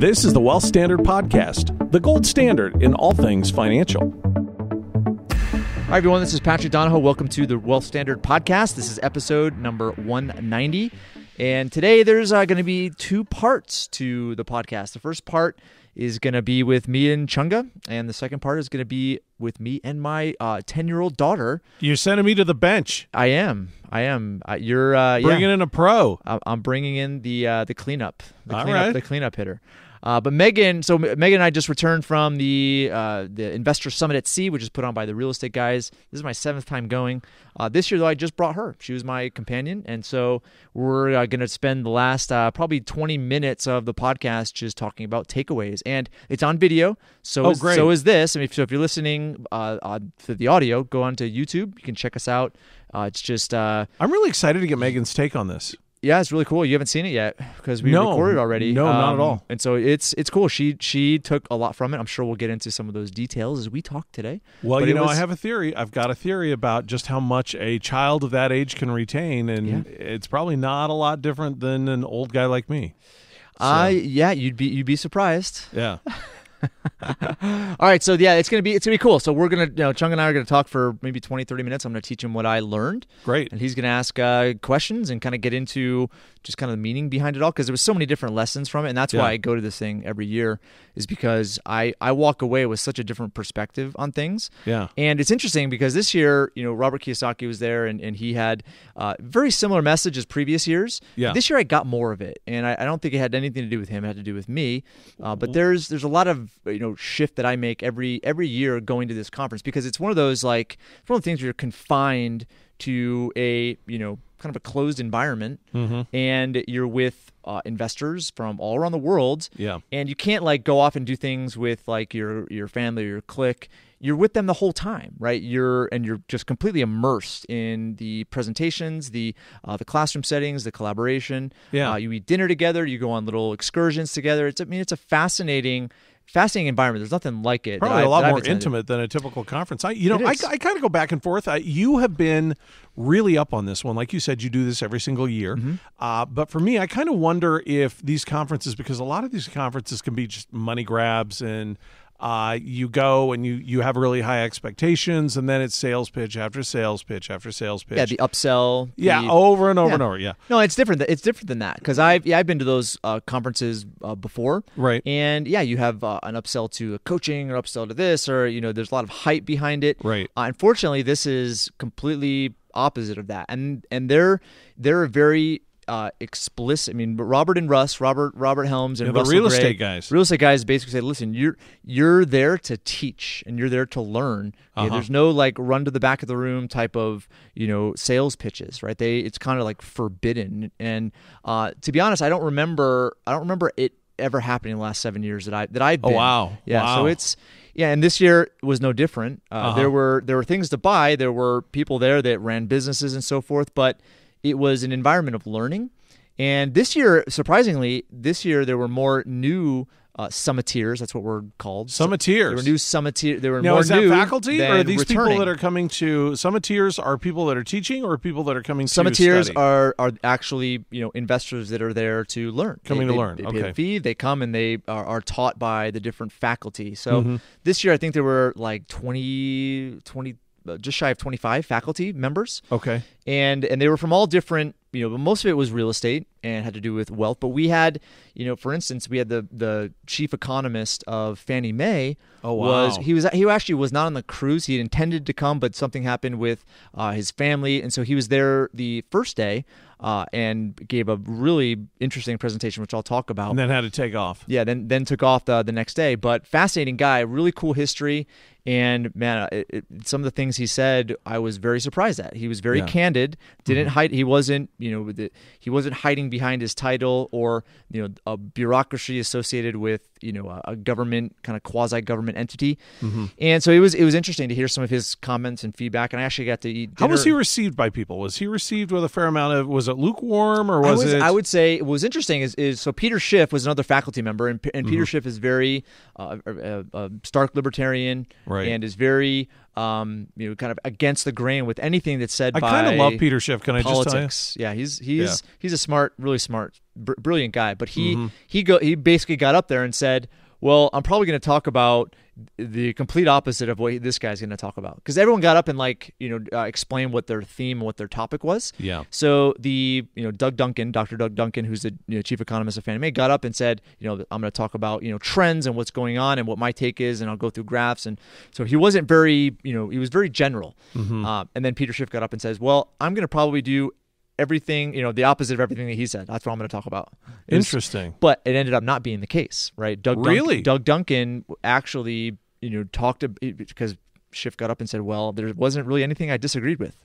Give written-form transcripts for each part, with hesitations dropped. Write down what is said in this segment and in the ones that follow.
This is the Wealth Standard Podcast, the gold standard in all things financial. Hi, everyone. This is Patrick Donahoe. Welcome to the Wealth Standard Podcast. This is episode number 190. And today there's going to be two parts to the podcast. The first part is going to be with me and Chunga, and the second part is going to be with me and my 10-year-old daughter. You're sending me to the bench. I am. You're bringing in a pro. I'm bringing in the cleanup, right. The cleanup hitter. But Megan and I just returned from the Investor Summit at Sea, which is put on by the real estate guys. This is my 7th time going. This year, though, I just brought her. She was my companion. And so we're going to spend the last probably 20 minutes of the podcast just talking about takeaways. And it's on video. So is this. I mean, so if you're listening to the audio, go on to YouTube. You can check us out. It's just... I'm really excited to get Megan's take on this. Yeah, it's really cool. You haven't seen it yet because we recorded already. No, not at all. And so it's cool. She took a lot from it. I'm sure we'll get into some of those details as we talk today. Well, I have a theory. I've got a theory about just how much a child of that age can retain, and it's probably not a lot different than an old guy like me. So. You'd be surprised. Yeah. All right, so it's gonna be cool. So we're gonna, Chunga and I are gonna talk for maybe 20-30 minutes. I'm gonna teach him what I learned. Great. And he's gonna ask questions and kind of get into just kind of the meaning behind it all, because there was so many different lessons from it, and that's why I go to this thing every year, is because I walk away with such a different perspective on things. Yeah. And it's interesting because this year, Robert Kiyosaki was there, and he had very similar message as previous years. Yeah. This year I got more of it, and I don't think it had anything to do with him. It had to do with me. But there's a lot of shift that I make every year going to this conference, because it's one of those, like, it's one of the things where you're confined to a kind of a closed environment, and you're with investors from all around the world, and you can't like go off and do things with like your family or your clique. You're with them the whole time, right? You're just completely immersed in the presentations, the classroom settings, the collaboration. Yeah. You eat dinner together. You go on little excursions together. It's a fascinating environment. There's nothing like it. Probably a lot more intimate than a typical conference. I kind of go back and forth. You have been really up on this one. Like you said, you do this every single year. But for me, I kind of wonder if these conferences, because a lot of these conferences can be just money grabs, and you go and you have really high expectations, and then it's sales pitch after sales pitch after sales pitch. Yeah, the upsell. Over and over and over. Yeah. No, it's different. It's different than that, because I've been to those conferences before. Right. And you have an upsell to a coaching, or upsell to this, or there's a lot of hype behind it. Right. Unfortunately, this is completely opposite of that, and they're very explicit. I mean, Robert Helms and the Russell real Gray, estate guys. Real estate guys basically say, listen, you're there to teach, and you're there to learn. There's no like run to the back of the room type of sales pitches, right? It's kind of like forbidden. And to be honest, I don't remember it ever happening in the last 7 years that I've been. Oh wow. Yeah. Wow. So it's. Yeah, and this year was no different. There were things to buy. There were people there that ran businesses and so forth, but it was an environment of learning. And this year, surprisingly, there were more new summiteers. That's what we're called. Summiteers. There were new summiteers. There were now, more is that new faculty, or are these returning. people that are coming to summiteers are people that are teaching, or people that are coming to summiteers study? are actually investors that are there to learn. To learn. They Okay. pay a fee. They come and they are taught by the different faculty. So this year, I think there were like 20, just shy of 25 faculty members. Okay. And they were from all different, but most of it was real estate and had to do with wealth. But we had, for instance, we had the chief economist of Fannie Mae. Oh, wow. He actually was not on the cruise. He had intended to come, but something happened with his family. And so he was there the first day and gave a really interesting presentation, which I'll talk about. And then had to take off. Yeah, then took off the next day. But fascinating guy, really cool history. And man, some of the things he said, I was very surprised at. He was very candid. Didn't hide. He wasn't, he wasn't hiding behind his title or a bureaucracy associated with a government kind of quasi-government entity. And so it was interesting to hear some of his comments and feedback. And I actually got to eat dinner. How was he received by people? Was he received with a fair amount of? Was it lukewarm, or was it? I would say what was interesting is so Peter Schiff was another faculty member, and Peter Schiff is very stark libertarian. Right. And is very kind of against the grain with anything that's said by I kind of love Peter Schiff. Can politics. I just tell you? Yeah, he's a smart, really smart, brilliant guy. But he basically got up there and said, well, I'm probably going to talk about the complete opposite of what this guy's going to talk about, because everyone got up and explained what their theme and what their topic was. Yeah. So Dr. Doug Duncan, who's the chief economist of Fannie Mae, got up and said, I'm going to talk about trends and what's going on and what my take is, and I'll go through graphs. And so he wasn't very he was very general. And then Peter Schiff got up and says, well, I'm going to probably do everything, the opposite of everything that he said. That's what I'm going to talk about. Interesting. But it ended up not being the case, right? Doug Duncan actually, talked because Schiff got up and said, well, there wasn't really anything I disagreed with.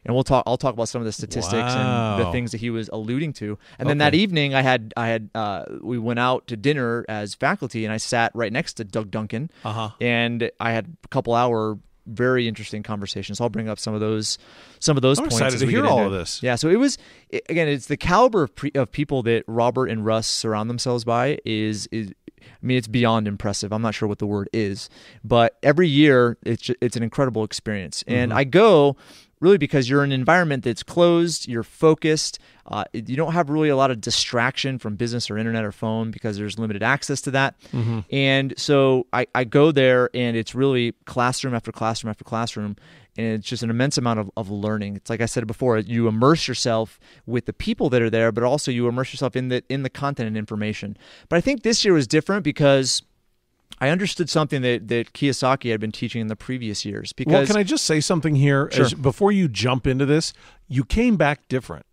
And I'll talk about some of the statistics and the things that he was alluding to. And then that evening we went out to dinner as faculty, and I sat right next to Doug Duncan. And I had a couple hour very interesting conversations. I'll bring up some of those I'm points. excited to hear all of this. Yeah, so it's the caliber of people that Robert and Russ surround themselves by is it's beyond impressive. I'm not sure what the word is, but every year it's an incredible experience. And I go really because you're in an environment that's closed, you're focused, you don't have really a lot of distraction from business or internet or phone because there's limited access to that. And so I go there, and it's really classroom after classroom after classroom, and it's just an immense amount of learning. It's like I said before, you immerse yourself with the people that are there, but also you immerse yourself in the content and information. But I think this year was different because I understood something that Kiyosaki had been teaching in the previous years. Because, can I just say something here? Sure. Before you jump into this, you came back different.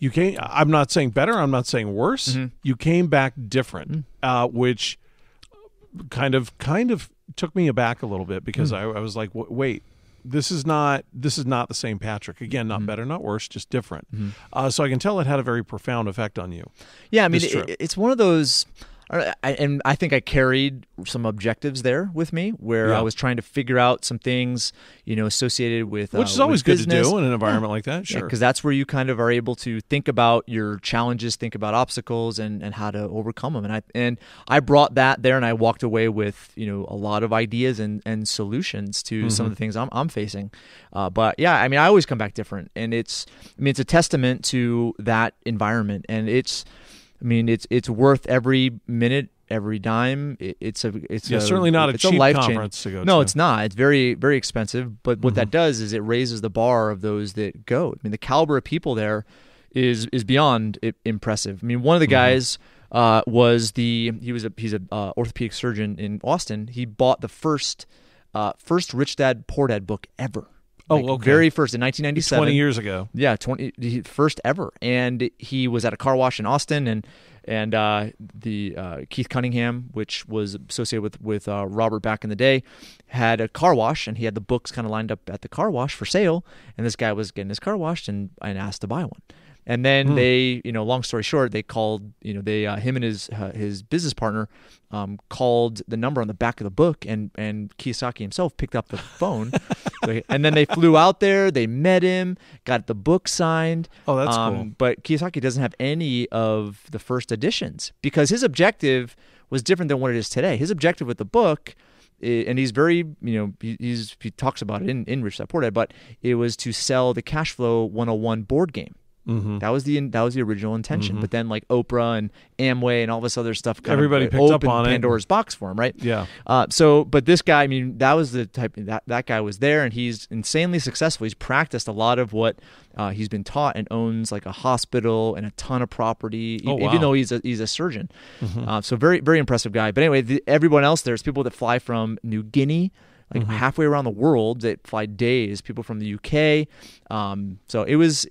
I'm not saying better. I'm not saying worse. You came back different, which kind of took me aback a little bit, because I was like, wait, this is not the same Patrick. Again, not better, not worse, just different. So I can tell it had a very profound effect on you. Yeah, I mean, it's one of those. And I think I carried some objectives there with me, where I was trying to figure out some things, associated with which is always good business. to do in an environment like that. Sure, because that's where you kind of are able to think about your challenges, think about obstacles, and how to overcome them. And I brought that there, and I walked away with a lot of ideas and solutions to some of the things I'm facing. But yeah, I mean, I always come back different, and it's a testament to that environment, and it's worth every minute, every dime. It's certainly not a cheap conference to go to. No, it's not. It's very, very expensive. But what that does is it raises the bar of those that go. I mean, the caliber of people there is beyond impressive. I mean, one of the guys he's a orthopedic surgeon in Austin. He bought the first Rich Dad Poor Dad book ever. Very first in 1997. 20 years ago. Yeah, first ever. And he was at a car wash in Austin, and the Keith Cunningham, which was associated with Robert back in the day, had a car wash, and he had the books kind of lined up at the car wash for sale. And this guy was getting his car washed and asked to buy one. And then they, long story short, they called, him and his business partner called the number on the back of the book, and Kiyosaki himself picked up the phone. And then they flew out there, they met him, got the book signed. Oh, that's cool. But Kiyosaki doesn't have any of the first editions because his objective was different than what it is today. His objective with the book, and he's very, he talks about it in Rich Dad Poor Dad, but it was to sell the Cash Flow 101 board game. That was the original intention. But then like Oprah and Amway and all this other stuff everybody picked up on Pandora's box for him, right? Yeah. But this guy, that was the type that guy was there, and he's insanely successful. He's practiced a lot of what he's been taught, and owns like a hospital and a ton of property, even though he's a surgeon. So very, very impressive guy. But anyway, everyone else, there's people that fly from New Guinea, halfway around the world, that fly days, people from the UK. So it was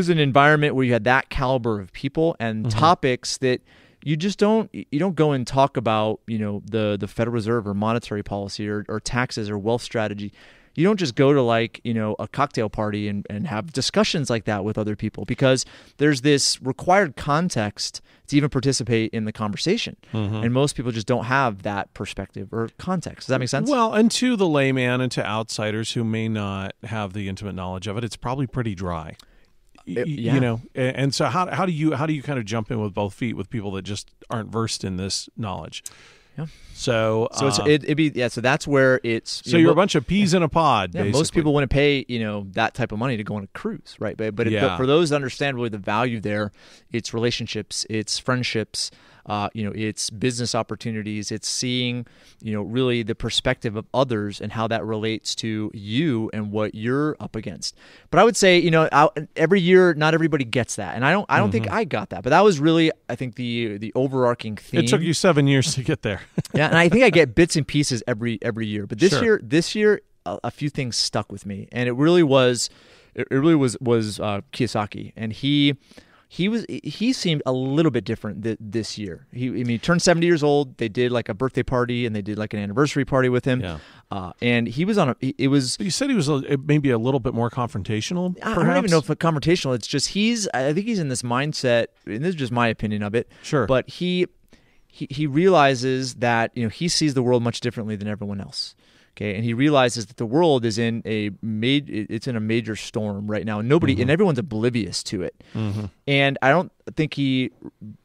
an environment where you had that caliber of people and topics that you don't go and talk about, the Federal Reserve or monetary policy or taxes or wealth strategy. You don't just go to a cocktail party and have discussions like that with other people, because there's this required context to even participate in the conversation. And most people just don't have that perspective or context. Does that make sense? Well, and to the layman and to outsiders who may not have the intimate knowledge of it, it's probably pretty dry. And so how do you kind of jump in with both feet with people that just aren't versed in this knowledge? Yeah. So it'd be So that's where it's. So you're a bunch of peas in a pod. Yeah, basically. Most people wouldn't pay that type of money to go on a cruise, right? But for those that understand really the value there, it's relationships, it's friendships, it's business opportunities, it's seeing really the perspective of others and how that relates to you and what you're up against. But I would say every year not everybody gets that, and I don't think I got that. But that was really, I think, the overarching theme. It took you 7 years to get there. Yeah, and I think I get bits and pieces every year. But this year, a few things stuck with me, and it really was Kiyosaki, and he seemed a little bit different this year. He turned 70 years old. They did like a birthday party and they did like an anniversary party with him. Yeah. And he was on it was. But you said he was maybe a little bit more confrontational. Perhaps? I don't even know if it's confrontational. It's just I think he's in this mindset, and this is just my opinion of it. Sure. But he realizes that he sees the world much differently than everyone else. Okay, and he realizes that the world is in a major storm right now, and and everyone's oblivious to it. Mm-hmm. And I don't think he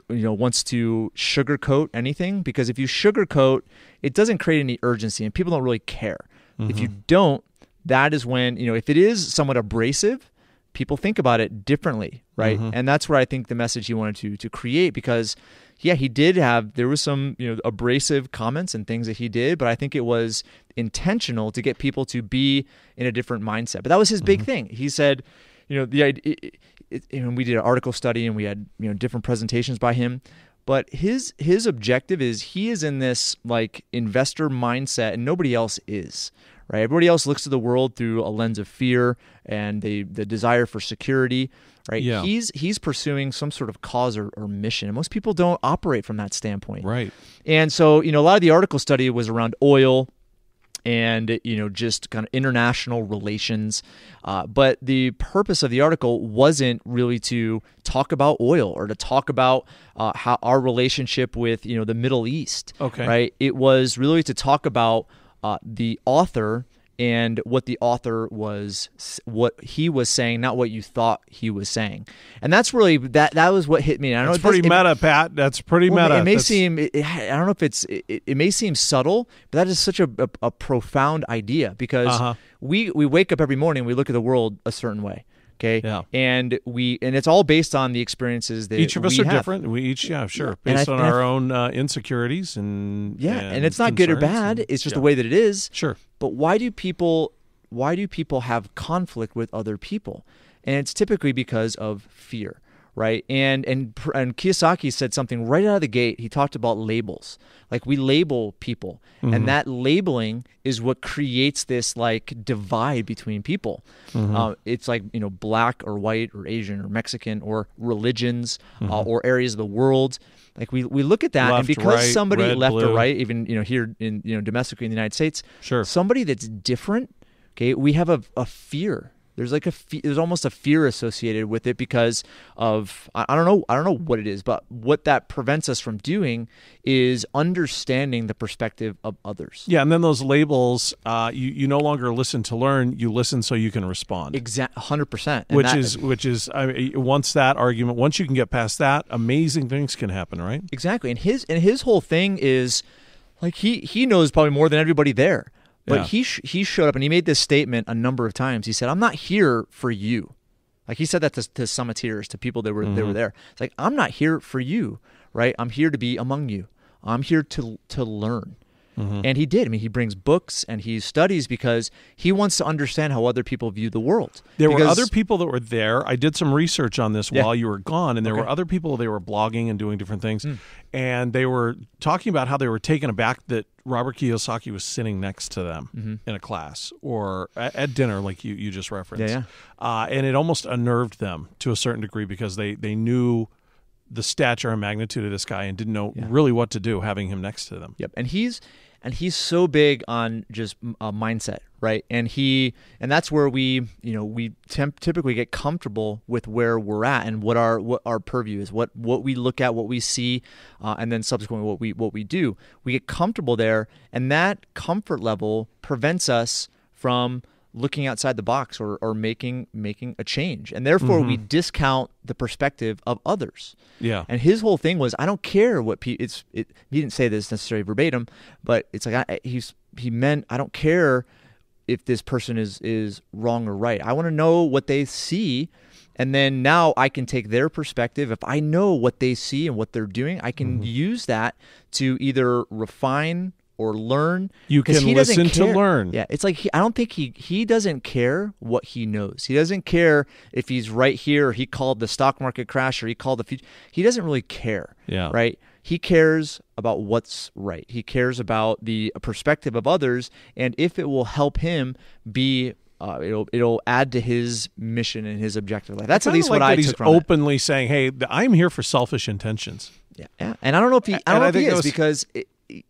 wants to sugarcoat anything, because if you sugarcoat, it doesn't create any urgency, and people don't really care. Mm-hmm. If you don't, that is when if it is somewhat abrasive, people think about it differently, right? Mm-hmm. And that's where I think the message he wanted to create, because there was some abrasive comments and things that he did, but I think it was intentional to get people to be in a different mindset. But that was his big thing. He said, we did an article study and we had different presentations by him. But his objective is he is in this like investor mindset, and nobody else is. Right? Everybody else looks at the world through a lens of fear and the desire for security. Right? Yeah. He's pursuing some sort of cause or mission, and most people don't operate from that standpoint. Right. And so a lot of the article study was around oil and just kind of international relations. But the purpose of the article wasn't really to talk about oil or to talk about how our relationship with the Middle East. Okay. Right. It was really to talk about the author and what the author what he was saying, not what you thought he was saying. And that's really that was what hit me. And I know it's pretty meta, Pat. That's pretty meta. It may seem I don't know if it may seem subtle, but that is such a profound idea, because we wake up every morning, we look at the world a certain way. Okay. Yeah. And it's all based on the experiences that each of us are different. We each, sure, based on our own insecurities and it's not good or bad. It's just the way that it is. Sure. But why do people have conflict with other people? And it's typically because of fear, right? And Kiyosaki said something right out of the gate. He talked about labels. Like, we label people, and that labeling is what creates this like divide between people. It's like black or white or Asian or Mexican or religions or areas of the world. Like we look at that, left, and because right, somebody red, left blue. or right, even here in domestically in the United States, sure, somebody that's different, okay, we have a fear. There's like there's almost a fear associated with it because of I don't know what it is, but what that prevents us from doing is understanding the perspective of others. Yeah, and then those labels, you no longer listen to learn, you listen so you can respond. 100%. Which is once you can get past that, amazing things can happen, right? Exactly. And his whole thing is like he knows probably more than everybody there. But he showed up and he made this statement a number of times. He said, "I'm not here for you." Like, he said that to summiteers, to people that were there. It's like, I'm not here for you, right? I'm here to be among you. I'm here to learn. And he did. I mean, he brings books and he studies because he wants to understand how other people view the world. There were other people that were there. I did some research on this while you were gone, and there were other people, they were blogging and doing different things. And they were talking about how they were taken aback that Robert Kiyosaki was sitting next to them in a class or at dinner, like you just referenced. And it almost unnerved them to a certain degree because they knew the stature and magnitude of this guy and didn't know really what to do having him next to them. Yep. And he's so big on just mindset, right? And that's where we typically get comfortable with where we're at and what our purview is, what we look at, what we see, and then subsequently what we do. We get comfortable there, and that comfort level prevents us from looking outside the box or making a change. And therefore we discount the perspective of others. Yeah. And his whole thing was, I don't care what he didn't say this necessarily verbatim, but it's like he meant, I don't care if this person is wrong or right. I want to know what they see. And then now I can take their perspective. If I know what they see and what they're doing, I can use that to either refine or learn. You can listen to learn. Yeah, it's like I don't think he doesn't care what he knows. He doesn't care if he's right here or he called the stock market crash or he called the future. He doesn't really care. Yeah. Right? He cares about what's right. He cares about the perspective of others, and if it will help him be it'll add to his mission and his objective. Like that's at least what I took from it. He's openly saying, "Hey, I'm here for selfish intentions." Yeah. And I don't know if he is because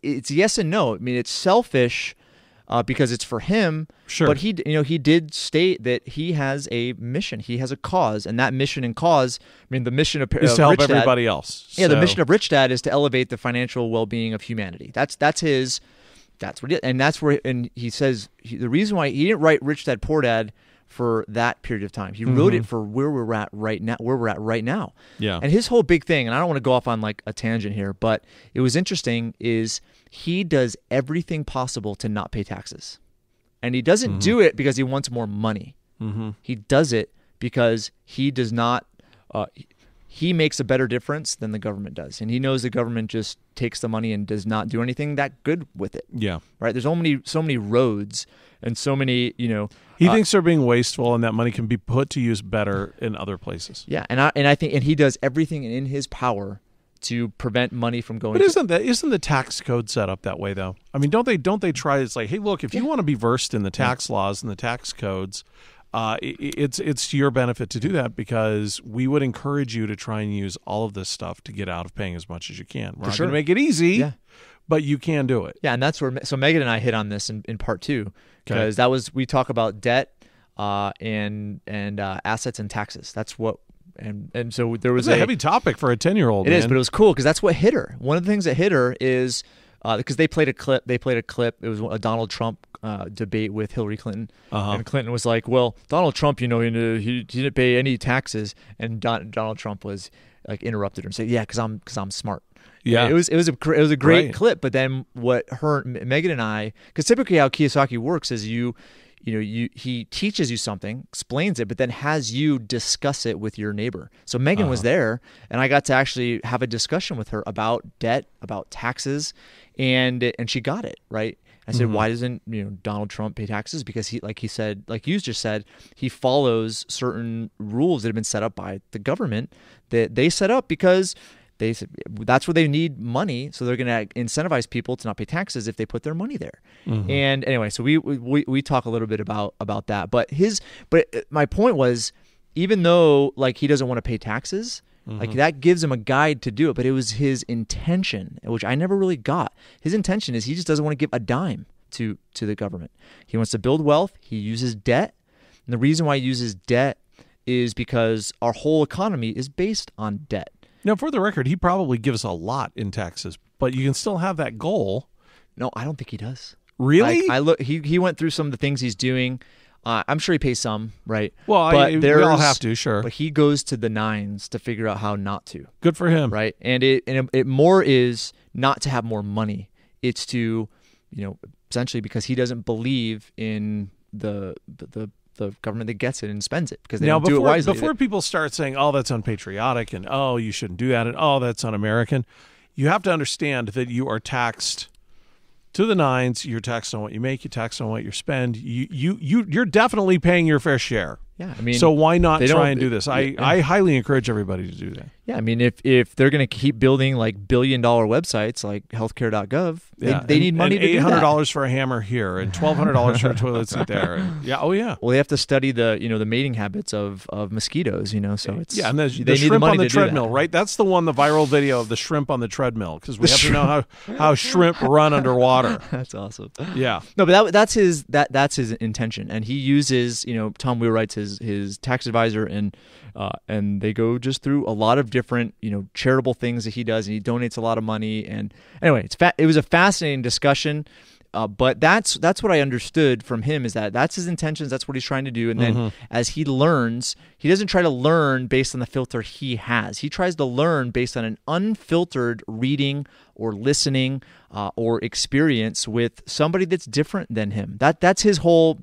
it's yes and no. I mean, it's selfish because it's for him. Sure. But he did state that he has a mission. He has a cause, and that mission and cause. I mean, the mission of is to help Rich everybody Dad, else. Yeah, the mission of Rich Dad is to elevate the financial well-being of humanity. That's his. That's what it, and that's where. And he says the reason why he didn't write Rich Dad Poor Dad for that period of time. He wrote it for where we're at right now. Yeah. And his whole big thing, and I don't want to go off on like a tangent here, but it was interesting, is he does everything possible to not pay taxes. And he doesn't do it because he wants more money. He does it because he does not he makes a better difference than the government does. And he knows the government just takes the money and does not do anything that good with it. Yeah. Right? There's so many roads and so many, He thinks they're being wasteful and that money can be put to use better in other places. Yeah, and I think he does everything in his power to prevent money from going. But isn't the tax code set up that way though? I mean, don't they try? It's like, hey, look, if you want to be versed in the tax laws and the tax codes, it's to your benefit to do that because we would encourage you to try and use all of this stuff to get out of paying as much as you can. We're not going to make it easy, but you can do it. Yeah, and that's where Megan and I hit on this in part two because we talk about debt and assets and taxes. That's what. And so there was a heavy topic for a 10-year-old. It is, but it was cool because that's what hit her. One of the things that hit her is because they played a clip. It was a Donald Trump debate with Hillary Clinton, and Clinton was like, "Well, Donald Trump, he didn't pay any taxes," and Donald Trump was like interrupted her and said, "Yeah, because I'm smart." Yeah, it was a great clip. But then what Megan and I, because typically how Kiyosaki works is he teaches you something, explains it, but then has you discuss it with your neighbor. So Megan was there, and I got to actually have a discussion with her about debt, about taxes, and she got it right. I said, why doesn't Donald Trump pay taxes? Because he said, like you just said, he follows certain rules that have been set up by the government that they set up because they said that's where they need money, so they're going to incentivize people to not pay taxes if they put their money there. And anyway, so we talk a little bit about that. But my point was, even though like he doesn't want to pay taxes, like that gives him a guide to do it. But it was his intention, which I never really got. His intention is he just doesn't want to give a dime to the government. He wants to build wealth. He uses debt, and the reason why he uses debt is because our whole economy is based on debt. Now, for the record, he probably gives a lot in taxes, but you can still have that goal. No, I don't think he does. Really? I look. He went through some of the things he's doing. I'm sure he pays some, right? Well, we all have to, sure. But he goes to the nines to figure out how not to. Good for him, right? And it more is not to have more money. It's to, essentially because he doesn't believe in the government that gets it and spends it because they don't do it wisely. Before people start saying, "Oh, that's unpatriotic," and "Oh, you shouldn't do that," and "Oh, that's un-American," you have to understand that you are taxed to the nines. You're taxed on what you make. You're taxed on what you spend. You're definitely paying your fair share. Yeah, I mean, so why not try and do this? I highly encourage everybody to do that. Yeah, I mean, if they're going to keep building like billion-dollar websites like healthcare.gov, they need money to do that. $800 for a hammer here and $1,200 for a toilet seat there. And, Well, they have to study the mating habits of mosquitoes. So it's and the shrimp on the treadmill, right? That's the viral video of the shrimp on the treadmill because we have to know how shrimp run underwater. That's awesome. Yeah, no, but that's his intention, and he uses Tom Wheelwright's his tax advisor and they go just through a lot of different charitable things that he does, and he donates a lot of money. And anyway, it was a fascinating discussion. But that's what I understood from him, is that that's his intentions. That's what he's trying to do. And then as he learns, he doesn't try to learn based on the filter he has. He tries to learn based on an unfiltered reading or listening or experience with somebody that's different than him. That's his whole...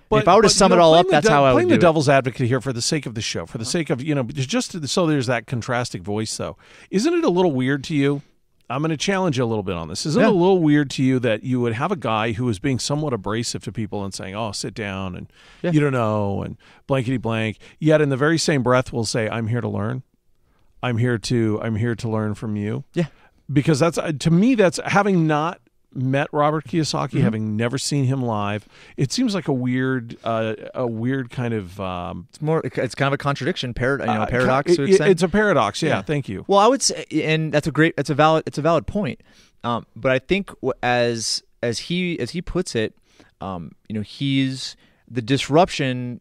If I were to sum it all up, that's how I would do it. Playing the devil's advocate here for the sake of the show, for the sake of, just so there's that contrasting voice, though. Isn't it a little weird to you? I'm going to challenge you a little bit on this. Isn't it a little weird to you that you would have a guy who is being somewhat abrasive to people and saying, oh, sit down, and you don't know, and blankety blank, yet in the very same breath will say, I'm here to learn. I'm here to learn from you. Yeah. Because that's, to me, that's, having not met Robert Kiyosaki, having never seen him live, it seems like a weird kind of it's kind of a contradiction, paradox. It's a paradox. Yeah, thank you. Well, I would say, and that's a valid point. But I think as he puts it, he's the disruption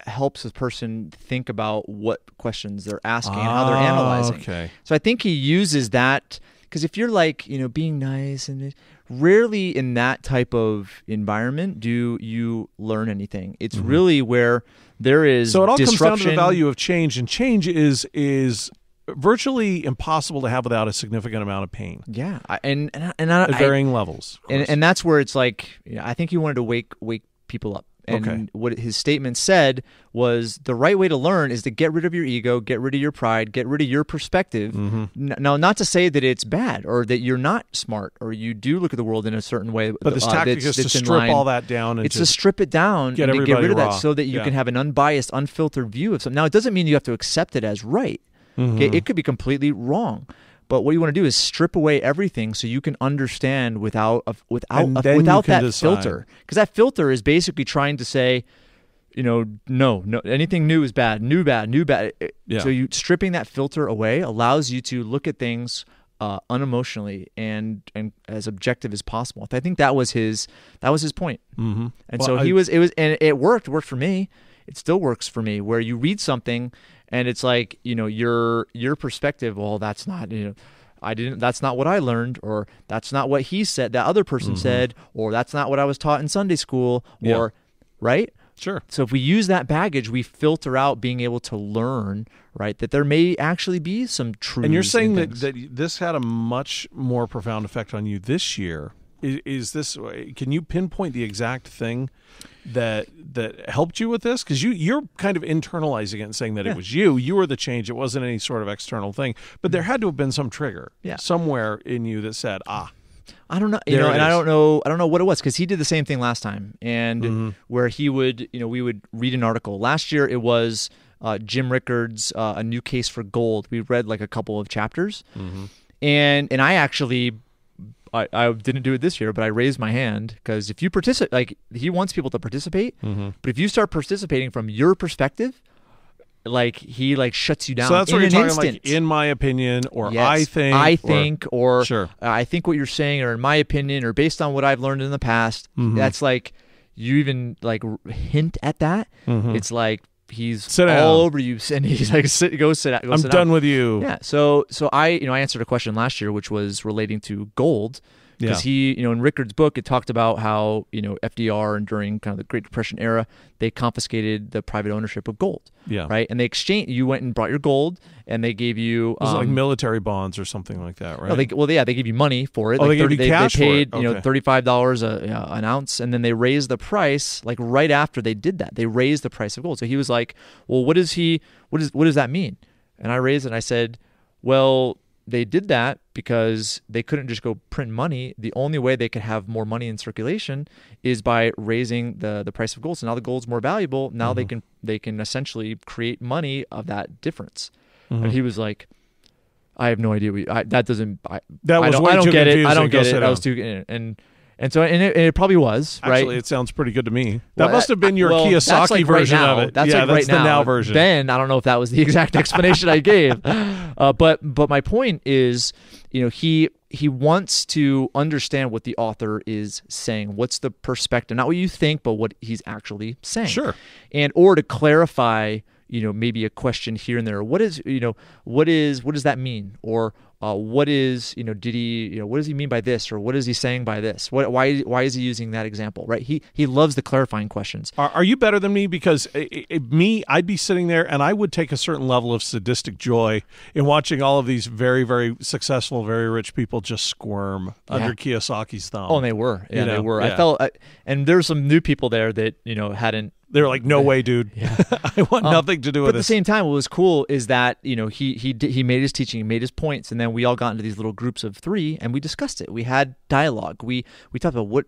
helps a person think about what questions they're asking and how they're analyzing. Okay. So I think he uses that, because if you're like, being nice, and rarely in that type of environment do you learn anything. It's really where there is So it all disruption. comes down to the value of change, and change is virtually impossible to have without a significant amount of pain. Yeah, at varying levels. And that's where it's like, I think he wanted to wake people up. And what his statement said was, the right way to learn is to get rid of your ego, get rid of your pride, get rid of your perspective. Now, not to say that it's bad or that you're not smart or you do look at the world in a certain way. But this tactic is to strip all that down. And it's to strip it down and to get rid of that so that you can have an unbiased, unfiltered view of something. Now, it doesn't mean you have to accept it as right. Okay? It could be completely wrong. But what you want to do is strip away everything so you can understand without that filter. Because that filter is basically trying to say, no, anything new is bad, new bad. Yeah. So you stripping that filter away allows you to look at things unemotionally and as objective as possible. I think that was his point. And so it worked for me. It still works for me, where you read something and it's like, your perspective, well, that's not, that's not what I learned, or that's not what he said, that other person said, or that's not what I was taught in Sunday school, or, right? Sure. So if we use that baggage, we filter out being able to learn, right, that there may actually be some truth. And you're saying that this had a much more profound effect on you this year. Is this? Can you pinpoint the exact thing that helped you with this? Because you're kind of internalizing it and saying that it was you. You were the change. It wasn't any sort of external thing. But there had to have been some trigger somewhere in you that said, I don't know, and I don't know what it was, because he did the same thing last time, and where he would, we would read an article. Last year it was Jim Rickard's A New Case for Gold. We read like a couple of chapters, and I actually. I didn't do it this year, but I raised my hand, because if you participate, like, he wants people to participate, but if you start participating from your perspective, like, he shuts you down. So that's what you're talking, instant. like, in my opinion, or yes, I think, or sure. I think what you're saying, or in my opinion, or based on what I've learned in the past. That's like, you even like hint at that. It's like, he's all over you, and he's like, go sit down. I'm done with you. Yeah. So I answered a question last year, which was relating to gold, because he, in Rickard's book, it talked about how, FDR and during kind of the Great Depression era, they confiscated the private ownership of gold. Yeah. Right. And you went and brought your gold, and they gave you it was like military bonds or something like that, right? They gave you money for it. Oh, they gave you cash they paid, for it. $35 an ounce, and then they raised the price like right after they did that. They raised the price of gold. So he was like, well, what does that mean? And I raised it, and I said, well, they did that because they couldn't just go print money. The only way they could have more money in circulation is by raising the price of gold. So now the gold's more valuable. Now they can essentially create money of that difference. And he was like, I have no idea. I don't get it. I don't get it. I was too, and so it probably was, right? Actually, it sounds pretty good to me. That must have been your Kiyosaki version right of it. That's that's the now version. Then I don't know if that was the exact explanation I gave, but my point is, he wants to understand what the author is saying. What's the perspective? Not what you think, but what he's actually saying. Sure. Or to clarify maybe a question here and there. What does that mean? Or what is, what does he mean by this? Or what is he saying by this? Why is he using that example, right? He loves the clarifying questions. Are you better than me? Because I'd be sitting there and I would take a certain level of sadistic joy in watching all of these very, very successful, very rich people just squirm under Kiyosaki's thumb. Oh, and they were. Yeah, they were. Yeah. And there's some new people there that, hadn't. They were like, no way, dude. Yeah. I want nothing to do with this. But at this. the same time, what was cool is that, he made his teaching, he made his points, and then we all got into these little groups of 3 and we discussed it. We had dialogue. We talked about what,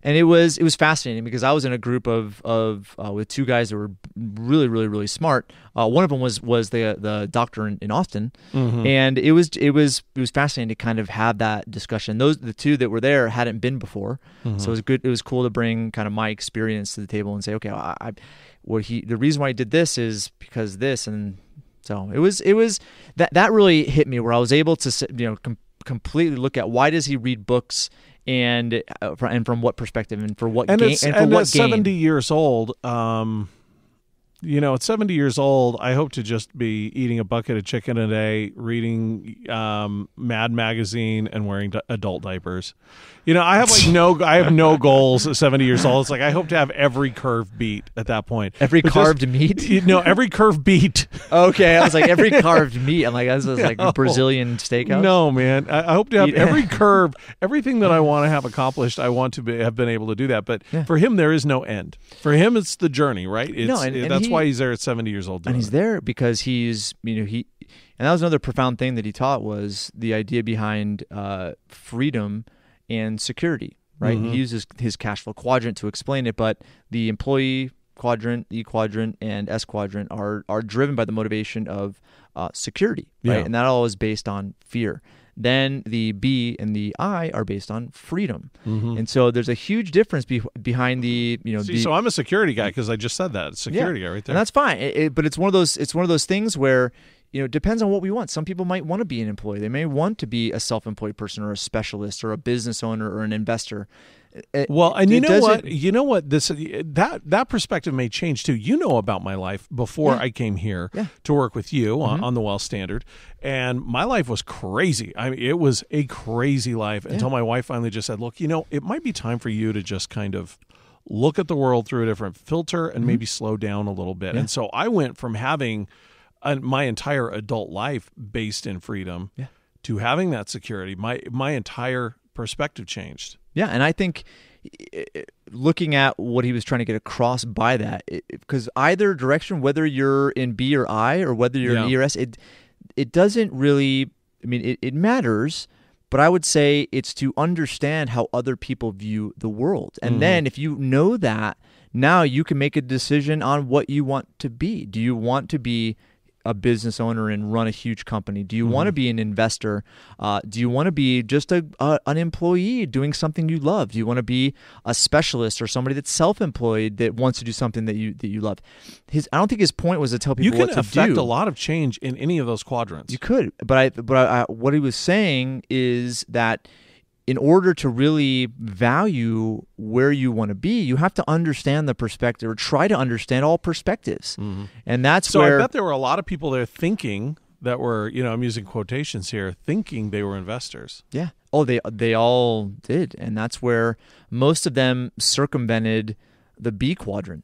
and it was fascinating because I was in a group of with 2 guys that were really, really, really smart. One of them was the doctor in Austin, and it was fascinating to kind of have that discussion. The 2 that were there hadn't been before, so it was good. It was cool to bring kind of my experience to the table and say, okay, the reason why he did this is because this, and so it was that really hit me where I was able to completely look at why does he read books. And from what perspective and for what game and for what game. 70 years old, at 70 years old, I hope to just be eating a bucket of chicken a day, reading Mad Magazine, and wearing adult diapers. I have no goals at 70 years old. It's like I hope to have every curve beat at that point. Every carved meat? Every curve beat. Okay, I was like every carved meat. I'm like this is like a Brazilian steakhouse. No, man. I hope to have every curve, everything that I want to have accomplished. I want to have been able to do that. But for him, there is no end. For him, it's the journey, right? That's why he's there at 70 years old. And he's there because he's and that was another profound thing that he taught was the idea behind freedom and security, right? He uses his cash flow quadrant to explain it, but the employee quadrant, E quadrant, and S quadrant are driven by the motivation of security, right? And that all is based on fear. Then the B and the I are based on freedom, and so there's a huge difference behind the So I'm a security guy because I just said that security guy right there, and that's fine. But it's one of those things where it depends on what we want. Some people might want to be an employee. They may want to be a self-employed person or a specialist or a business owner or an investor. What? That perspective may change too. You know about my life before I came here to work with you on the Well Standard, and my life was crazy. I mean, it was a crazy life until my wife finally just said, "Look, it might be time for you to just kind of look at the world through a different filter and maybe slow down a little bit." And so I went from having my entire adult life based in freedom to having that security. My entire perspective changed. Yeah, and I think looking at what he was trying to get across by that, because either direction, whether you're in B or I or whether you're in E or S, it doesn't really, it matters, but I would say it's to understand how other people view the world. And then if you know that, now you can make a decision on what you want to be. Do you want to be a business owner and run a huge company? Do you want to be an investor? Do you want to be just an employee doing something you love? Do you want to be a specialist or somebody that's self-employed that wants to do something that you love? I don't think his point was to tell people what to do. You can affect a lot of change in any of those quadrants. You could, but what he was saying is that in order to really value where you want to be, you have to understand the perspective or try to understand all perspectives. And that's where... So I bet there were a lot of people there thinking that were, I'm using quotations here, thinking they were investors. Yeah. Oh, they all did. And that's where most of them circumvented the B quadrant.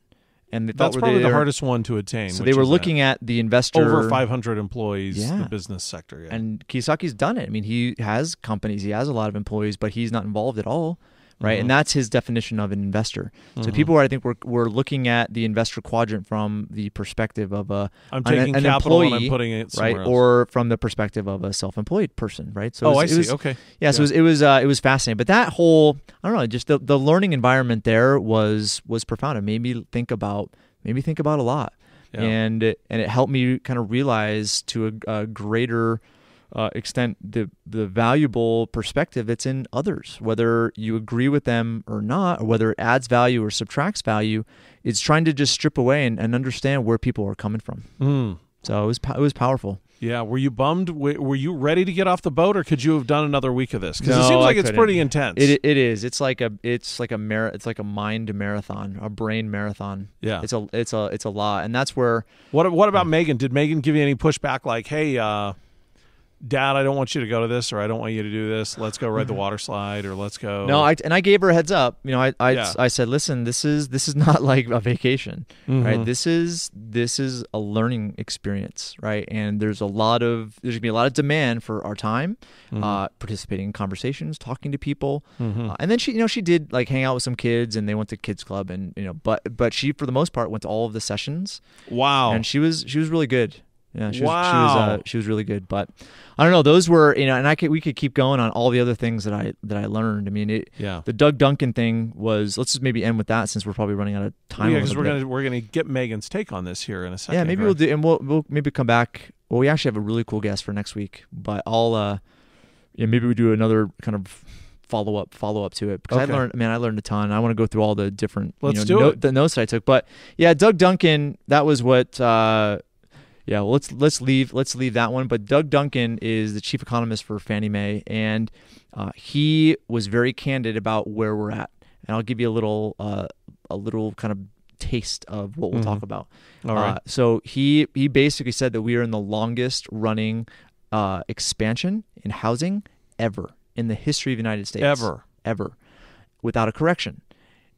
And that's probably the hardest one to attain. So they were looking at the investor... Over 500 employees, the business sector. Yeah. And Kiyosaki's done it. He has companies, he has a lot of employees, but he's not involved at all, right? And that's his definition of an investor. So people, I think, we're looking at the investor quadrant from the perspective of I'm taking an capital employee, and I'm putting it somewhere else. Or from the perspective of a self-employed person, right? So I see. Okay. Yeah, so it was fascinating. But that whole, I don't know, just the learning environment there was profound. It made me think about a lot. Yeah. And it helped me kind of realize to a greater extent the valuable perspective that's in others, whether you agree with them or not, or whether it adds value or subtracts value. It's trying to just strip away and understand where people are coming from. So it was powerful. Yeah, were you bummed? Were you ready to get off the boat, or could you have done another week of this? Because No, it seems like I it's couldn't. pretty intense. It is. It's like a mind marathon, a brain marathon. Yeah, it's a lot, and that's where. What about Megan? Did Megan give you any pushback? Like, hey, Dad, I don't want you to go to this, or I don't want you to do this. Let's go ride the water slide, or let's go. No, I gave her a heads up. I said, listen, this is not like a vacation, right? This is a learning experience, right? And there's gonna be a lot of demand for our time, participating in conversations, talking to people, and then she did like hang out with some kids, and they went to kids club, and but she for the most part went to all of the sessions. Wow, and she was really good. Yeah, she was really good. But I don't know. Those were and we could keep going on all the other things that I learned. I mean, the Doug Duncan thing was. Let's just maybe end with that since we're probably running out of time. Yeah, because we're gonna get Megan's take on this here in a second. Yeah, maybe we'll do, and we'll maybe come back. Well, we actually have a really cool guest for next week, but I'll maybe we do another kind of follow up to it because I learned a ton. I want to go through all the different the notes that I took. But yeah, Doug Duncan, that was what. Yeah, well, let's leave that one. But Doug Duncan is the chief economist for Fannie Mae, and he was very candid about where we're at. And I'll give you a little kind of taste of what we'll talk about. All right. So he basically said that we are in the longest running expansion in housing ever in the history of the United States. Ever, without a correction.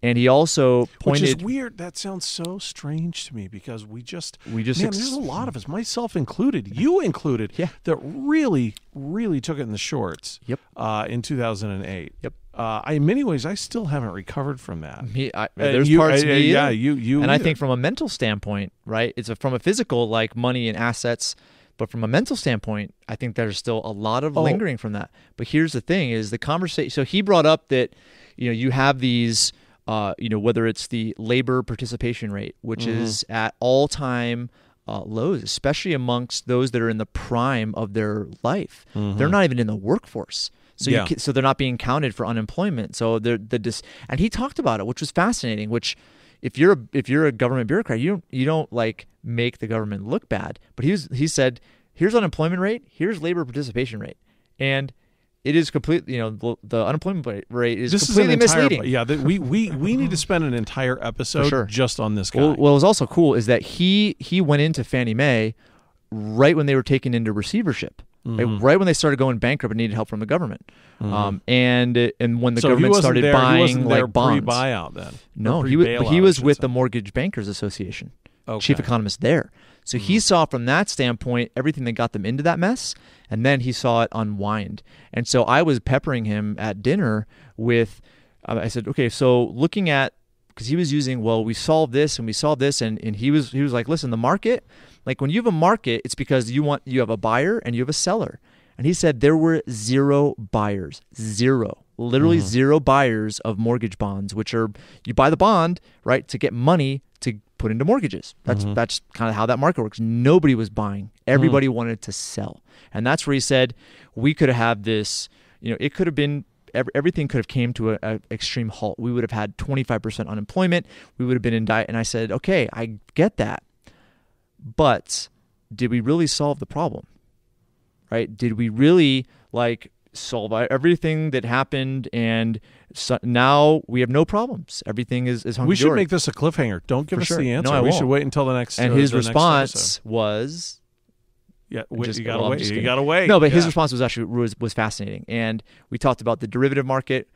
And he also pointed... Which is weird. That sounds so strange to me because there's a lot of us, myself included, you included, that really, really took it in the shorts in 2008. Yep. In many ways, I still haven't recovered from that. There's parts of me. Yeah, you. And either. I think from a mental standpoint, right, it's from a physical, like money and assets, but from a mental standpoint, I think there's still a lot of lingering from that. But here's the thing is the conversation... So he brought up that, you have these... whether it's the labor participation rate, which is at all-time lows, especially amongst those that are in the prime of their life. They're not even in the workforce, so they're not being counted for unemployment. So and he talked about it, which was fascinating. Which, if you're a government bureaucrat, you don't like make the government look bad. But he said, here's unemployment rate, here's labor participation rate, and it is completely, the unemployment rate is completely misleading. Yeah, we need to spend an entire episode just on this guy. Well, what was also cool is that he went into Fannie Mae right when they were taken into receivership, right when they started going bankrupt and needed help from the government, and when the government started buying like bonds. Pre-buyout then? No, he was with the Mortgage Bankers Association, chief economist there. So he saw from that standpoint everything that got them into that mess, and then he saw it unwind. And so I was peppering him at dinner with, I said, okay, so looking at, because he was using, we solved this and we solved this, and he was like, listen, the market, like when you have a market, it's because you have a buyer and you have a seller. And he said there were zero buyers, literally zero buyers of mortgage bonds, which are, you buy the bond, right, to get money to put into mortgages. That's kind of how that market works. Nobody was buying. Everybody wanted to sell. And that's where he said we could have this, it could have been, everything could have came to an extreme halt. We would have had 25% unemployment. We would have been in diet. And I said, okay, I get that. But did we really solve the problem? Right? Did we really solve everything that happened, and so now we have no problems? Everything is hunky-dory. We should make this a cliffhanger. Don't give us the answer. No, we should wait until the next. And his response was, you gotta wait. You gotta wait. No, but his response was actually was fascinating, and we talked about the derivative market.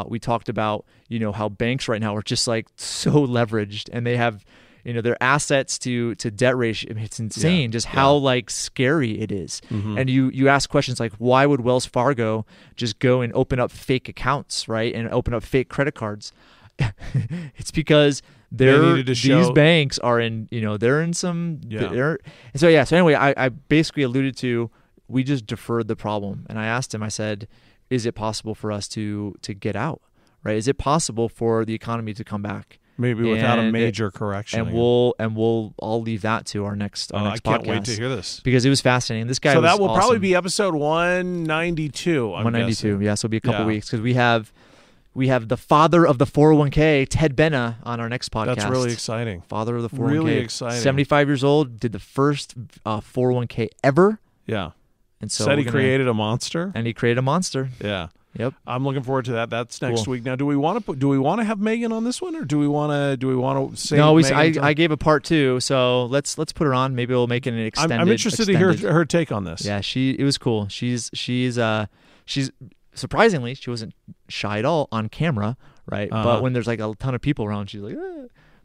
We talked about how banks right now are just so leveraged, and they have their assets to debt ratio. I mean, it's insane just how scary it is. And you ask questions like, why would Wells Fargo just go and open up fake accounts, right? And open up fake credit cards? It's because these banks are in, they're in some, so anyway, I basically alluded to, we just deferred the problem. And I asked him, I said, is it possible for us to get out, right? Is it possible for the economy to come back? Maybe without a major correction. I'll leave that to our next podcast. I can't wait to hear this. Because it was fascinating. This guy was that will awesome. Probably be episode 192. 192, yeah. So it'll be a couple weeks because we have the father of the 401k, Ted Benna, on our next podcast. That's really exciting. Father of the 401k. Really exciting. 75 years old, did the first 401k ever. Yeah. And so said he created a monster. And he created a monster. Yeah. Yep. I'm looking forward to that. That's next week. Now, do we want to have Megan on this one, or do we want to say no? I gave a part 2, so let's put her on. Maybe we'll make it an extended. I'm interested to hear her take on this. Yeah, it was cool. She's surprisingly, she wasn't shy at all on camera, right? But when there's like a ton of people around, she's like.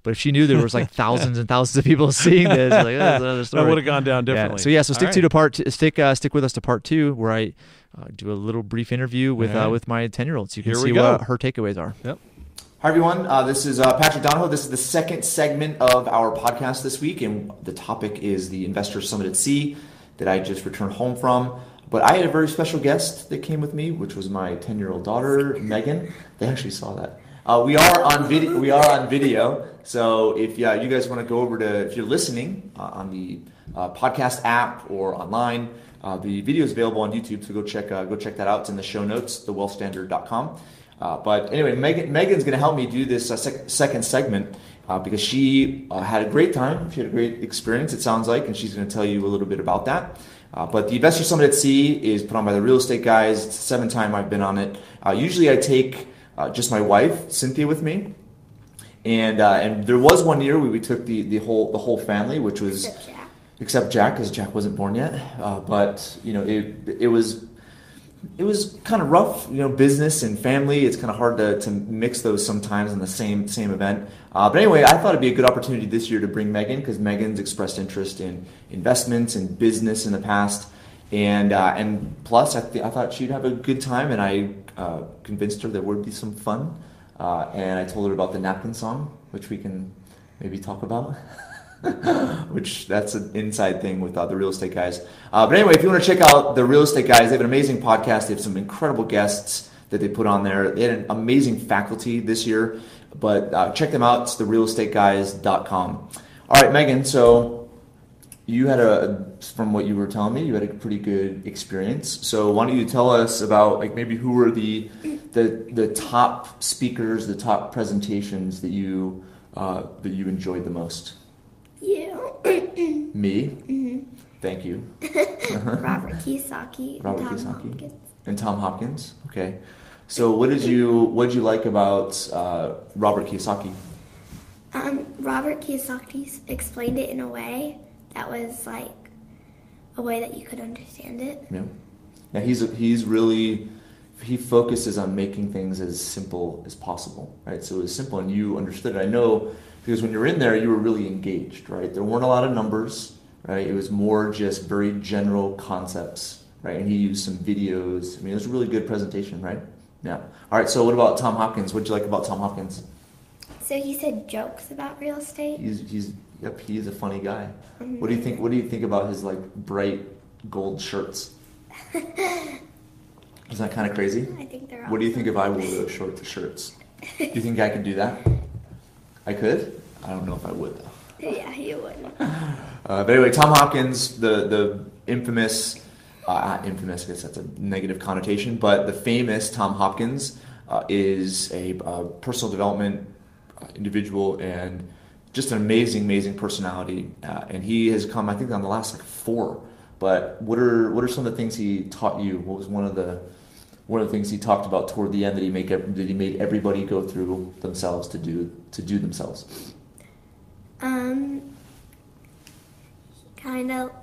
But if she knew there was like thousands and thousands of people seeing this, like, that's another story. That would have gone down differently. So stick with us to part 2, where I do a little brief interview with my 10-year-old, so you can see what her takeaways are. Yep. Hi everyone, this is Patrick Donahoe. This is the second segment of our podcast this week, and the topic is the Investor Summit at Sea that I just returned home from. But I had a very special guest that came with me, which was my 10-year-old daughter, Megan. They actually saw that. We are on video. So if you guys want to go over if you're listening on the podcast app or online, the video is available on YouTube. So go check that out. It's in the show notes, thewealthstandard.com. But anyway, Megan's going to help me do this second segment because she had a great time. She had a great experience, it sounds like, and she's going to tell you a little bit about that. But the Investor Summit at Sea is put on by the Real Estate Guys. It's the 7th time I've been on it. Usually I take just my wife, Cynthia, with me. And there was one year we took the whole family, which was except Jack, because Jack wasn't born yet. But it was kind of rough, business and family. It's kind of hard to mix those sometimes in the same event. But anyway, I thought it'd be a good opportunity this year to bring Megan, because Megan's expressed interest in investments and business in the past. And plus, I thought she'd have a good time, and I convinced her there would be some fun. And I told her about the napkin song, which we can maybe talk about. Which that's an inside thing with the Real Estate Guys. But anyway, if you want to check out the Real Estate Guys, they have an amazing podcast. They have some incredible guests that they put on there. They had an amazing faculty this year. But check them out. It's therealestateguys.com. All right, Megan, so you had from what you were telling me, you had a pretty good experience. So why don't you tell us about maybe who were the top speakers, the top presentations that you enjoyed the most? You. Me? Mm-hmm. Thank you. Robert Kiyosaki. And Tom Hopkins. Okay. So what did you like about Robert Kiyosaki? Robert Kiyosaki explained it in a way that was like a way that you could understand it. Yeah. Now he focuses on making things as simple as possible, right? So it was simple, and you understood it. I know because when you're in there, you were really engaged, right? There weren't a lot of numbers, right? It was more just very general concepts, right? And he used some videos. I mean, it was a really good presentation, right? Yeah. All right. So what about Tom Hopkins? What did you like about Tom Hopkins? So he said jokes about real estate. He's a funny guy. Mm-hmm. What do you think about his bright gold shirts? Isn't that kind of crazy? I think they're. What do you think if I wore those shirts? Do you think I could do that? I could? I don't know if I would though. Yeah, you would. But anyway, Tom Hopkins, the infamous, infamous, I guess that's a negative connotation, but the famous Tom Hopkins is a personal development individual and just an amazing personality. And he has come, I think, on the last 4. But what are some of the things he taught you? What was one of the things he talked about toward the end that he made everybody go through themselves to do themselves?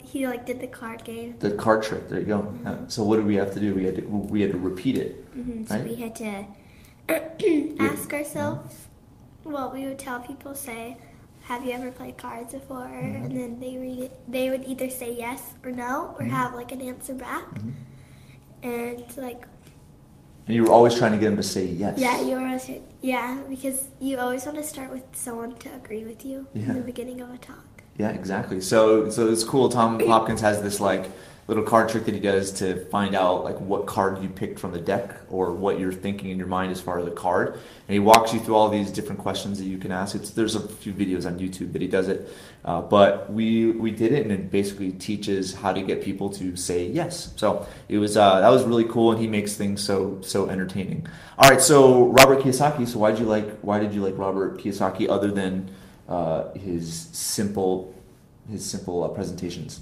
He did the card game. The card trick. There you go. Mm-hmm. So what did we have to do? We had to repeat it. Mm-hmm. Right? So we had to ask ourselves. Well, we would tell people, say, "Have you ever played cards before?" Mm-hmm. And then they read it. They would either say yes or no, or have an answer back. Mm-hmm. And you were always trying to get them to say yes. Yeah, because you always want to start with someone to agree with you in the beginning of a talk. Yeah, exactly. So it's cool. Tom Hopkins has this little card trick that he does to find out what card you picked from the deck or what you're thinking in your mind as far as the card. And he walks you through all these different questions that you can ask. There's a few videos on YouTube that he does it. But we did it, and it basically teaches how to get people to say yes. So it was that was really cool, and he makes things so entertaining. All right, so Robert Kiyosaki. So why did you like Robert Kiyosaki other than his simple presentations?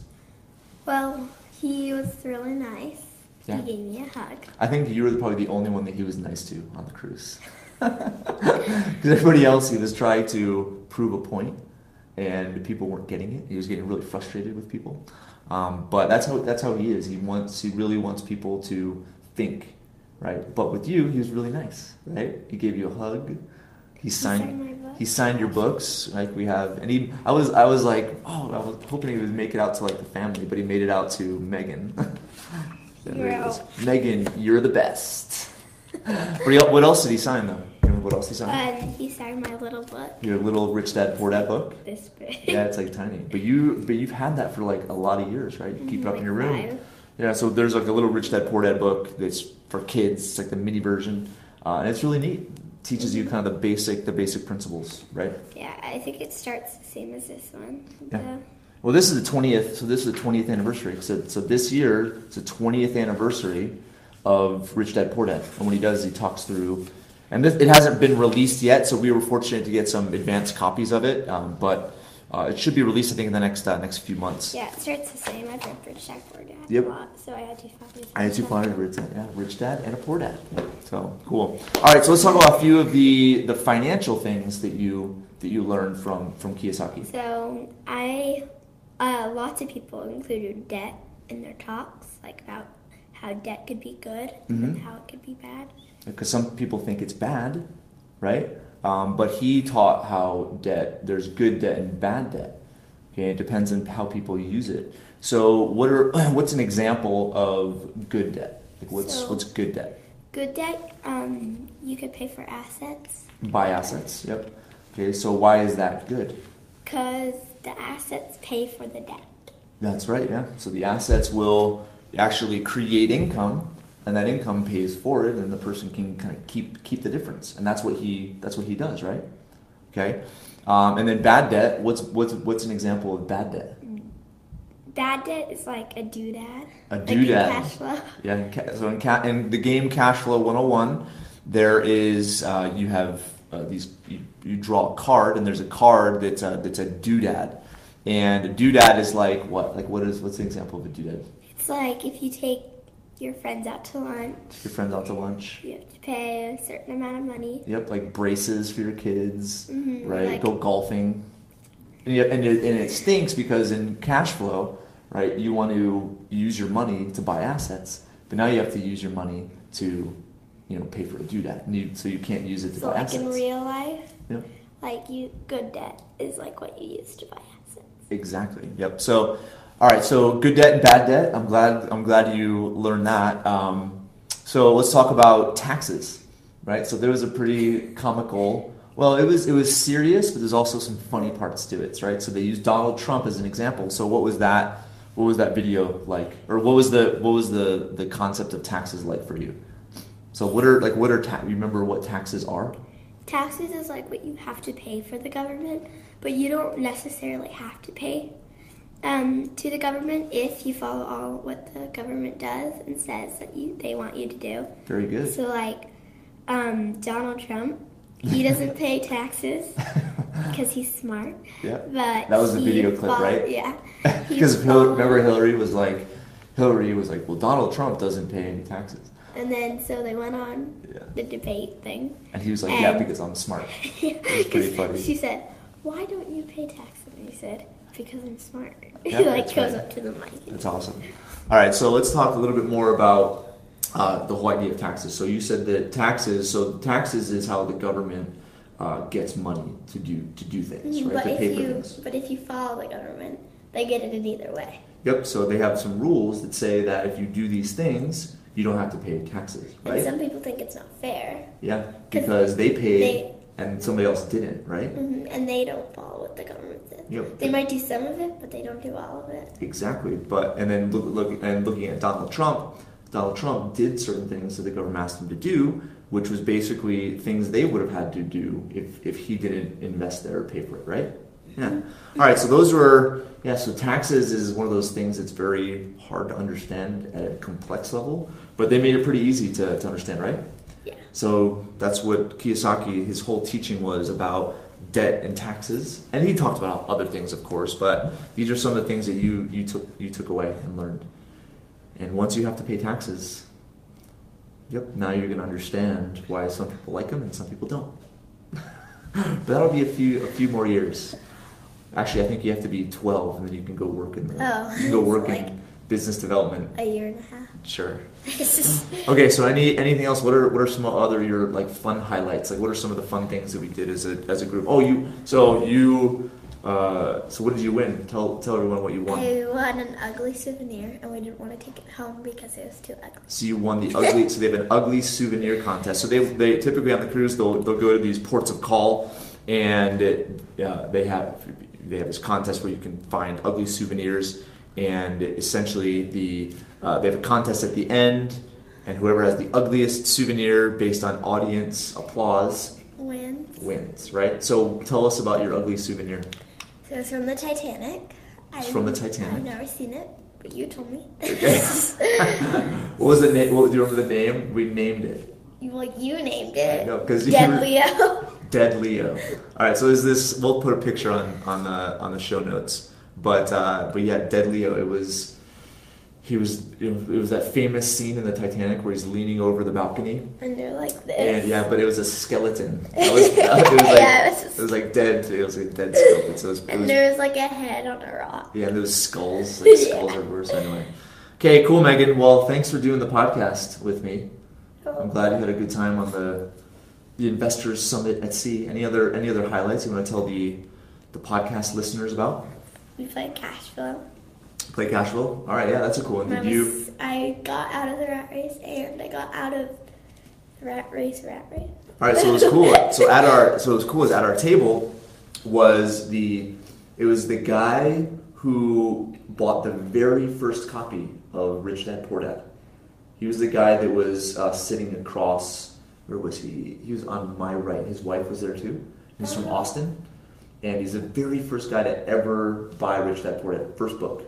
Well, He was really nice. Yeah. He gave me a hug. I think you were probably the only one that he was nice to on the cruise. Because everybody else, he was trying to prove a point, and people weren't getting it. He was getting really frustrated with people. But that's how he is. He really wants people to think, right? But with you, he was really nice, right? He gave you a hug. He signed your books, like we have, and I was like, I was hoping he would make it out to like the family, but he made it out to Megan. Megan, you're the best. What else did he sign though? You know what else he signed? He signed my little book. Your little Rich Dad Poor Dad book. This big. Yeah, it's like tiny. But you've had that for like a lot of years, right? You keep it up in your room. 5. Yeah, so there's like a little Rich Dad Poor Dad book that's for kids. It's like the mini version, and it's really neat. Teaches you kind of the basic principles, right? Yeah, I think it starts the same as this one. Yeah. Well, this is the 20th. So this is the 20th anniversary. So this year it's the 20th anniversary of Rich Dad Poor Dad. And what he does is he talks through, and it hasn't been released yet. So we were fortunate to get some advanced copies of it, but it should be released, I think, in the next few months. Yeah, it starts the same. I've read Rich Dad Poor Dad Yep. a lot, so I had 2 copies. I had 2 copies of Rich Dad, yeah, Rich Dad and a Poor Dad. So cool. All right, so let's talk about a few of the financial things that you learned from Kiyosaki. So lots of people included debt in their talks, like about how debt could be good and how it could be bad. Because some people think it's bad, right? But he taught how there's good debt and bad debt. Okay, it depends on how people use it. So what's an example of good debt? Like what's good debt? Good debt, you could pay for assets. Buy assets, yep. Okay, so why is that good? Because the assets pay for the debt. That's right, yeah. So the assets will actually create income, and that income pays for it, and the person can kind of keep the difference, and that's what he does, right? Okay, and then bad debt. What's an example of bad debt? Bad debt is like a doodad. A doodad. Like cash flow. Yeah. So in the game Cash Flow 101, there is you have these. You draw a card, and there's a card that's a doodad, and a doodad is like what? Like what's the example of a doodad? It's like if you take your friends out to lunch. You have to pay a certain amount of money. Yep, like braces for your kids, right? Like, go golfing. And it stinks because in cash flow, right, you want to use your money to buy assets, but now you have to use your money to, pay for a doodad. So you can't use it to buy assets. So like in real life, good debt is like what you use to buy assets. Exactly. Yep. So, all right. So good debt and bad debt. I'm glad you learned that. So let's talk about taxes, right? So there was a pretty comical. Well, it was serious, but there's also some funny parts to it, right? So they used Donald Trump as an example. So what was that? What was that video like? Or what was the concept of taxes like for you? So what are you remember what taxes are? Taxes is like what you have to pay for the government, but you don't necessarily have to pay to the government if you follow all what the government does and says that they want you to do. Very good. So Donald Trump, he doesn't pay taxes because he's smart. Yeah. But that was the video clip, right? Yeah. Because remember Hillary was like, well, Donald Trump doesn't pay any taxes. And then so they went on the debate thing. And he was like, yeah, because I'm smart. It was pretty funny. She said, why don't you pay taxes? And he said, because I'm smart. Yeah, He goes up to the mic. That's awesome. All right, so let's talk a little bit more about the whole idea of taxes. So you said that taxes is how the government gets money to do things, right? But if you follow the government, they get it in either way. Yep, so they have some rules that say that if you do these things, you don't have to pay taxes, right? And some people think it's not fair. Yeah, because they paid and somebody else didn't, right? Mm-hmm, and they don't follow what the government says. Yep. They might do some of it, but they don't do all of it. Exactly. And then looking at Donald Trump did certain things that the government asked him to do, which was basically things they would have had to do if he didn't invest there or pay for it, right? Yeah. All right, so those were, so taxes is one of those things that's very hard to understand at a complex level, but they made it pretty easy to understand, right? Yeah. So that's what Kiyosaki, his whole teaching was about debt and taxes. And he talked about other things, of course, but these are some of the things that you took away and learned. And once you have to pay taxes, now you're going to understand why some people like them and some people don't. But that'll be a few more years. Actually, I think you have to be 12, and then you can go work in in business development. A year and a half. Sure. Okay, so anything else? What are some other your like fun highlights? Like, what are some of the fun things that we did as a group? So what did you win? Tell everyone what you won. I won an ugly souvenir, and we didn't want to take it home because it was too ugly. So you won the ugly. So they have an ugly souvenir contest. So they typically on the cruise they'll go to these ports of call, and they have this contest where you can find ugly souvenirs, and essentially they have a contest at the end, and whoever has the ugliest souvenir based on audience applause wins. Right. So tell us about your ugly souvenir. So it's from the Titanic. It's from the Titanic. I've never seen it, but you told me. Okay. What was the name? Do you remember the name? We named it. You named it. No, because Dead Leo. Dead Leo. All right. So is this? We'll put a picture on the show notes. But yeah, Dead Leo. It was that famous scene in the Titanic where he's leaning over the balcony. And they're like this. And but it was a skeleton. It was like dead. It was like dead skeleton. So there was like a head on a rock. Yeah, and there was skulls. Like skulls are worse anyway. Okay, cool, Megan. Well, thanks for doing the podcast with me. I'm glad you had a good time on the Investors Summit at Sea. Any other highlights you want to tell the podcast listeners about? We played cash flow. Play cash flow? All right, yeah, that's a cool one. I got out of the rat race, and I got out of rat race. All right, so it was cool. At our table was the guy who bought the very first copy of Rich Dad Poor Dad. He was the guy that was sitting across. Where was he? He was on my right. His wife was there too. He's from Austin, and he's the very first guy to ever buy Rich Dad Poor Dad, first book.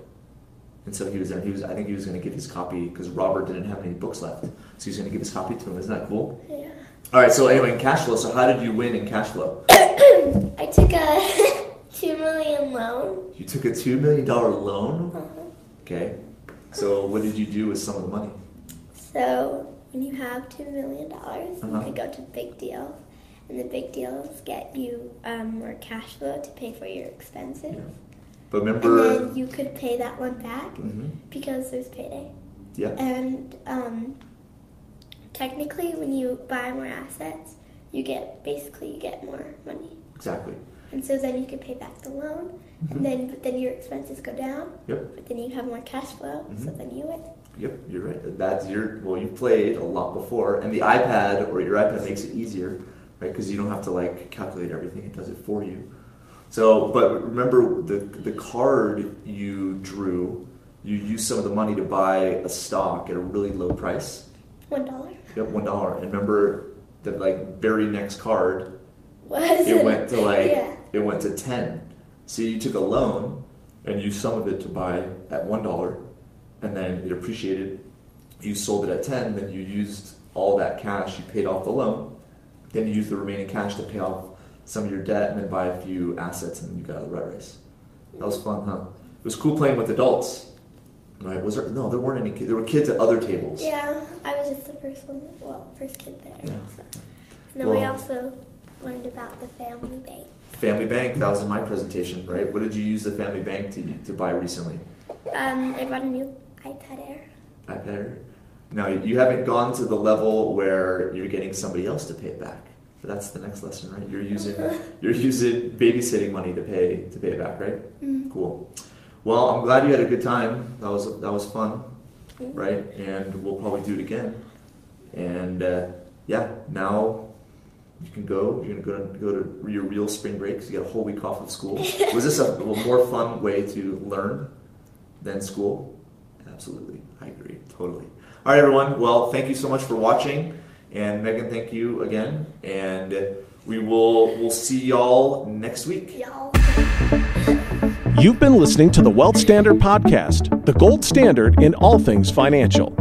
And so he was there. I think he was going to give his copy because Robert didn't have any books left, so he's going to give his copy to him. Isn't that cool? Yeah. All right. So anyway, in cash flow. So how did you win in cash flow? I took a $2 million loan. You took a $2 million loan. Uh-huh. Okay. So what did you do with some of the money? So when you have $2 million, you can go to Big Deal, and the Big Deals get you more cash flow to pay for your expenses. Yeah. But remember, and then you could pay that one back because there's payday. Yeah. And technically, when you buy more assets, you get more money. Exactly. And so then you can pay back the loan, and but then your expenses go down. Yep. But then you have more cash flow, so then you win. Yep, you're right. You've played a lot before, and the iPad or your iPad makes it easier, right? Because you don't have to like calculate everything; it does it for you. So, but remember the card you drew, you used some of the money to buy a stock at a really low price. $1. Yep, $1. And remember the very next card, it went to 10. So you took a loan and used some of it to buy at $1, and then it appreciated. You sold it at 10, then you used all that cash, you paid off the loan, then you used the remaining cash to pay off some of your debt and then buy a few assets, and you got out of the rat race. That was fun, huh? It was cool playing with adults. Right? No, there weren't any kids. There were kids at other tables. Yeah, I was just the first kid there. Yeah. So. And then we also learned about the family bank. Family bank, that was in my presentation, right? What did you use the family bank to buy recently? I bought a new iPad Air. iPad Air? Now, you haven't gone to the level where you're getting somebody else to pay it back. But that's the next lesson, right? You're using babysitting money to pay it back, right? Mm-hmm. Cool. Well, I'm glad you had a good time. That was fun, right? And we'll probably do it again. And now you can go. You're gonna go to your real spring break because you got a whole week off of school. Was this a more fun way to learn than school? Absolutely, I agree, totally. All right, everyone. Well, thank you so much for watching. And Megan, thank you again, and we'll see y'all next week. Y'all. You've been listening to the Wealth Standard Podcast, the gold standard in all things financial.